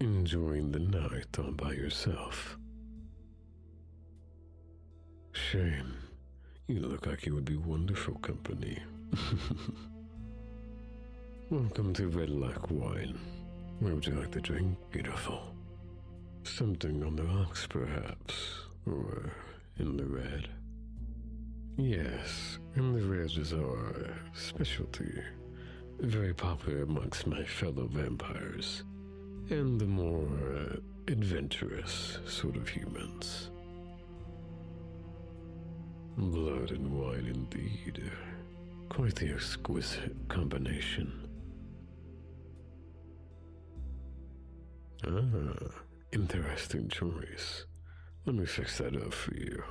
enjoying the night all by yourself. Shame. You look like you would be wonderful company. Welcome to Red Like Wine. Where would you like to drink, beautiful? Something on the rocks, perhaps, or in the red? Yes, in the red is our specialty. Very popular amongst my fellow vampires, and the more adventurous sort of humans. Blood and wine indeed. Quite the exquisite combination. Ah, interesting choice. Let me fix that up for you.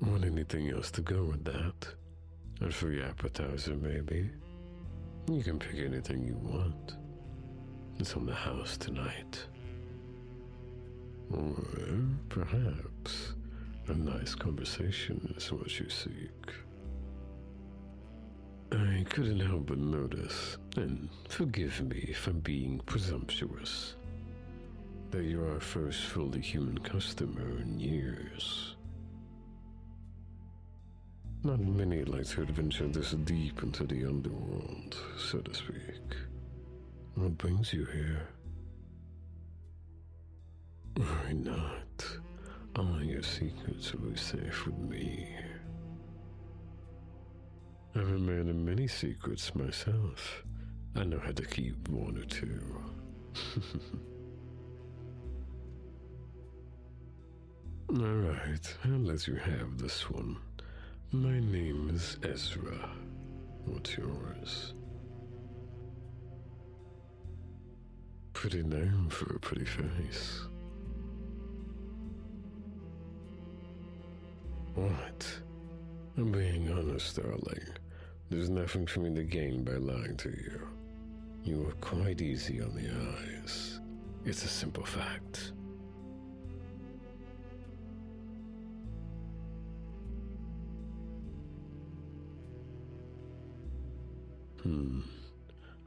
Want anything else to go with that? A free appetizer, maybe? You can pick anything you want. It's on the house tonight. Or perhaps a nice conversation is what you seek. I couldn't help but notice, and forgive me if I'm being presumptuous, that you're our first fully human customer in years. Not many like to adventure this deep into the underworld, so to speak. What brings you here? Worry not. All your secrets will be safe with me. I'm a man of many secrets myself. I know how to keep one or two. Alright, I'll let you have this one. My name is Ezra. What's yours? Pretty name for a pretty face. What? I'm being honest, darling. There's nothing for me to gain by lying to you. You are quite easy on the eyes. It's a simple fact.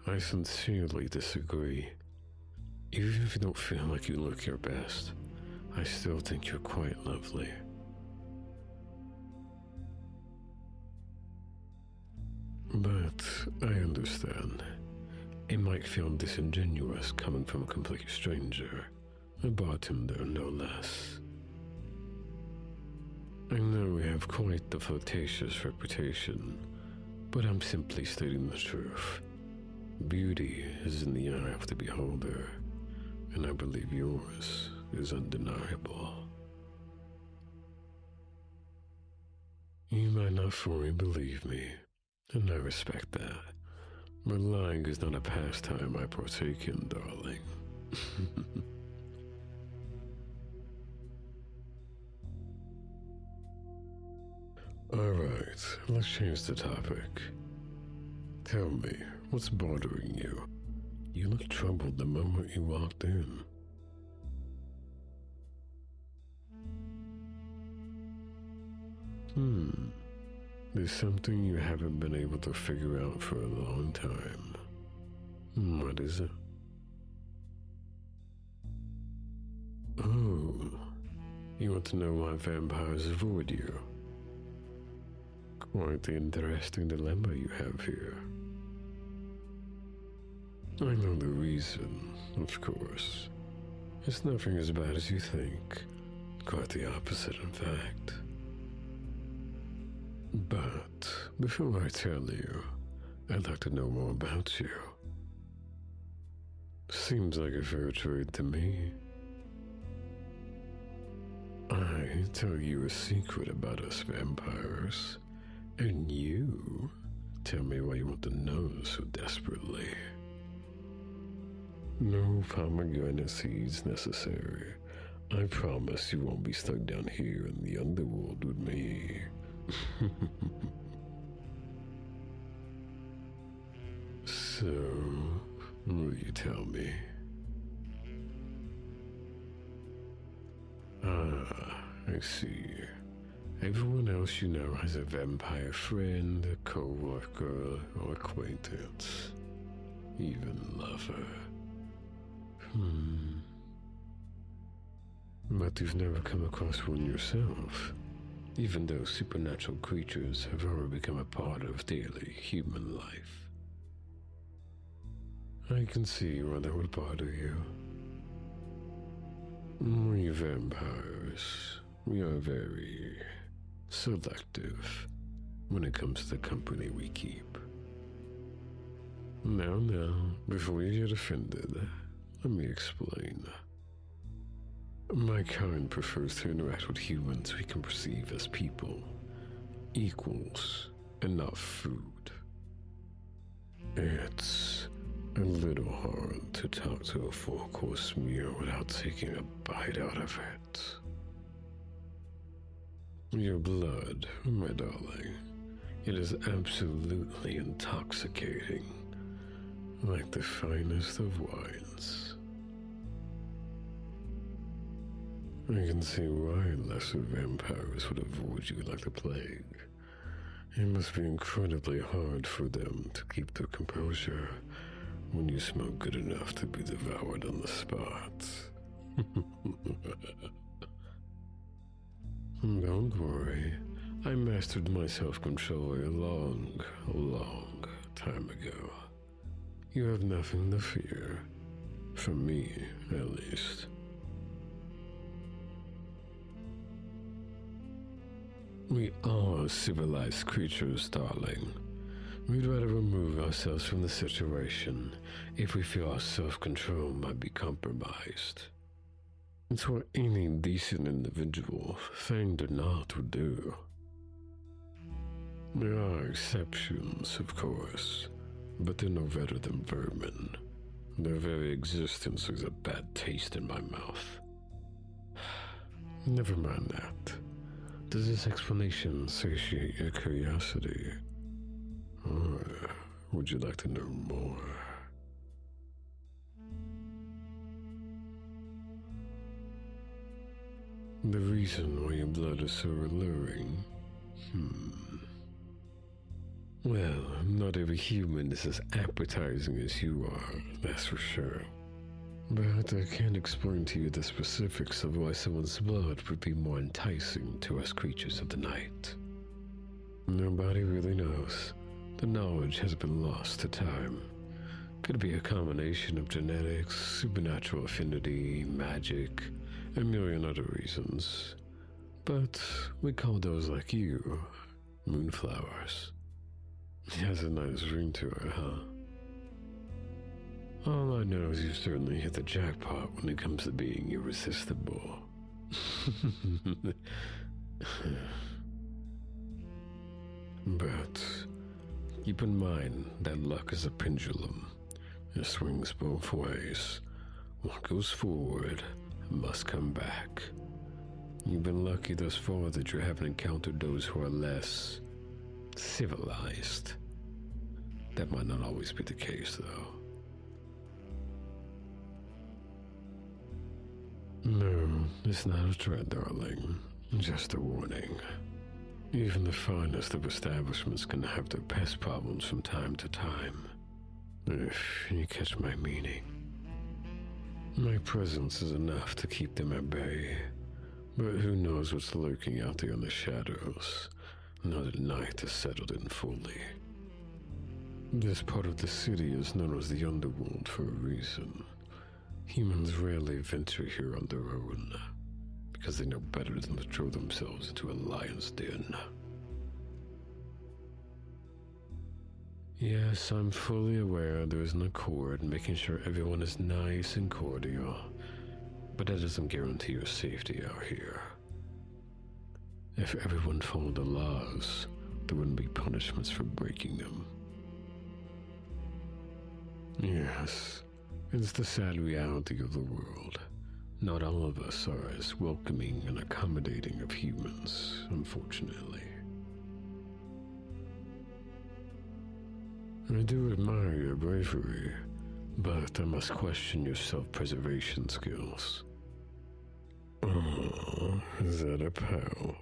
I sincerely disagree. Even if you don't feel like you look your best, I still think you're quite lovely. But I understand. It might feel disingenuous coming from a complete stranger, a bartender no less. I know we have quite the flirtatious reputation, but I'm simply stating the truth. Beauty is in the eye of the beholder, and I believe yours is undeniable. You might not fully believe me, and I respect that, but lying is not a pastime I partake in, darling. Alright, let's change the topic. Tell me, what's bothering you? You looked troubled the moment you walked in. There's something you haven't been able to figure out for a long time. What is it? Oh, you want to know why vampires avoid you? Quite the interesting dilemma you have here. I know the reason, of course. It's nothing as bad as you think. Quite the opposite, in fact. But before I tell you, I'd like to know more about you. Seems like a fair trade to me. I tell you a secret about us vampires, and you tell me why you want to know so desperately. No pomegranate seeds necessary. I promise you won't be stuck down here in the underworld with me. So, will you tell me? I see. Everyone else you know has a vampire friend, a co-worker, or acquaintance. Even lover. But you've never come across one yourself, even though supernatural creatures have already become a part of daily human life. I can see why that would bother you. We vampires, we are very selective when it comes to the company we keep. Now, before you get offended, let me explain. My kind prefers to interact with humans we can perceive as people, equals, and not food. It's a little hard to talk to a four-course meal without taking a bite out of it. Your blood, my darling, it is absolutely intoxicating, like the finest of wines. I can see why lesser vampires would avoid you like the plague. It must be incredibly hard for them to keep their composure when you smell good enough to be devoured on the spot. Don't worry, I mastered my self-control a long time ago. You have nothing to fear, from me at least. We are civilized creatures, darling. We'd rather remove ourselves from the situation if we feel our self-control might be compromised. It's what any decent individual, fanged or not, would do. There are exceptions, of course, but they're no better than vermin. Their very existence leaves a bad taste in my mouth. Never mind that. Does this explanation satiate your curiosity? Or would you like to know more? The reason why your blood is so alluring? Well, not every human is as appetizing as you are, that's for sure. But I can't explain to you the specifics of why someone's blood would be more enticing to us creatures of the night. Nobody really knows. The knowledge has been lost to time. Could be a combination of genetics, supernatural affinity, magic, a million other reasons. But we call those like you moonflowers. It has a nice ring to it, huh? All I know is you've certainly hit the jackpot when it comes to being irresistible. But keep in mind that luck is a pendulum. It swings both ways. What goes forward must come back. You've been lucky thus far that you haven't encountered those who are less civilized. That might not always be the case, though. No, it's not a threat, darling. Just a warning. Even the finest of establishments can have their pest problems from time to time. If you catch my meaning. My presence is enough to keep them at bay. But who knows what's lurking out there in the shadows, now that night has settled in fully. This part of the city is known as the Underworld for a reason. Humans rarely venture here on their own, because they know better than to throw themselves into a lion's den. Yes, I'm fully aware there is an accord making sure everyone is nice and cordial, but that doesn't guarantee your safety out here. If everyone followed the laws, there wouldn't be punishments for breaking them. Yes, it's the sad reality of the world. Not all of us are as welcoming and accommodating of humans, unfortunately. I do admire your bravery, but I must question your self-preservation skills. Oh, is that a pout?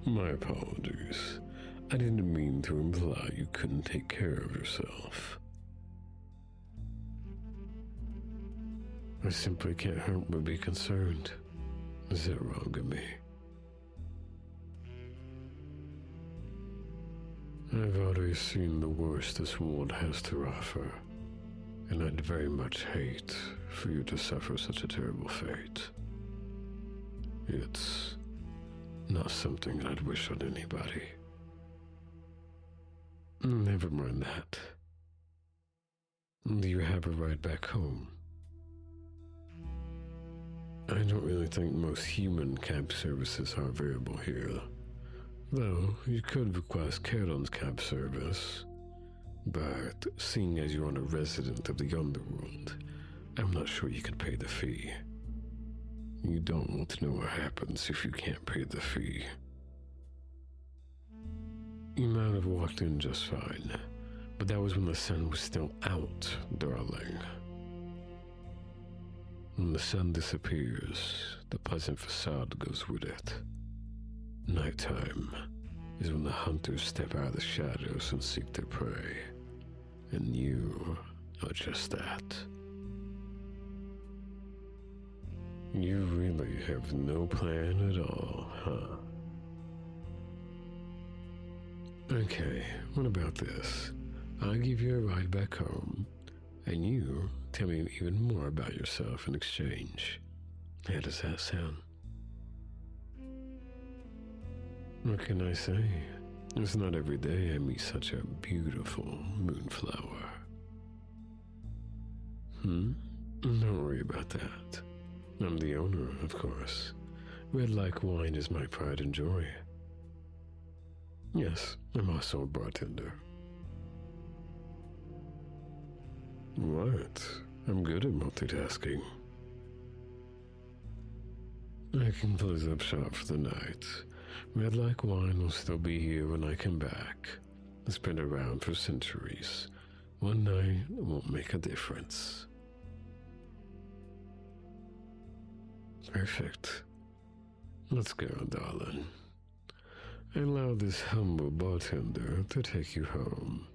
My apologies. I didn't mean to imply you couldn't take care of yourself. I simply can't help but be concerned. Is that wrong of me? I've already seen the worst this world has to offer, and I'd very much hate for you to suffer such a terrible fate. It's not something I'd wish on anybody. Never mind that. Do you have a ride back home? I don't really think most human cab services are available here, though you could request Carolyn's cab service. But seeing as you're a resident of the Underworld, I'm not sure you could pay the fee. You don't want to know what happens if you can't pay the fee. You might have walked in just fine, but that was when the sun was still out, darling. When the sun disappears, the pleasant facade goes with it. Nighttime is when the hunters step out of the shadows and seek their prey. And you are just that. You really have no plan at all, huh? Okay, what about this? I'll give you a ride back home, and you tell me even more about yourself in exchange. How does that sound? What can I say? It's not every day I meet such a beautiful moonflower. Don't worry about that. I'm the owner, of course. Red like wine is my pride and joy. Yes, I'm also a bartender. What? I'm good at multitasking. I can close up shop for the night. Red like wine will still be here when I come back. It's been around for centuries. One night won't make a difference. Perfect. Let's go, darling. Allow this humble bartender to take you home.